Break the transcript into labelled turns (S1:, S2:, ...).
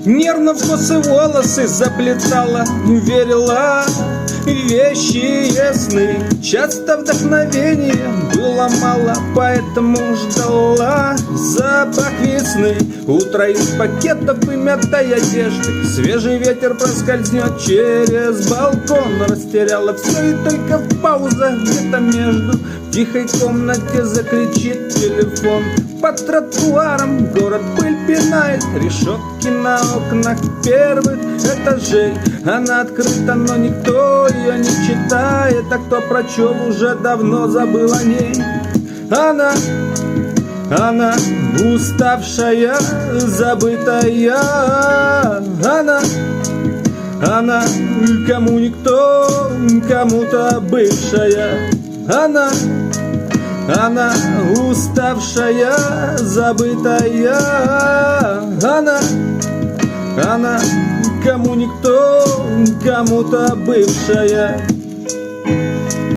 S1: Нервно в косы волосы заплетала, верила вещи ясны. Часто вдохновения было мало, поэтому ждала запах весны. Утро из пакетов и мятой одежды, свежий ветер проскользнет через балкон. Растеряла все и только в паузах где-то между в тихой комнате закричит телефон. Под тротуаром город пыль пинает, решетки на окнах первых этажей. Она открыта, но никто ее не читает, а кто прочел, уже давно забыл о ней. Она уставшая, забытая. Она кому никто, кому-то бывшая. Она уставшая, забытая. Она кому никто, кому-то бывшая.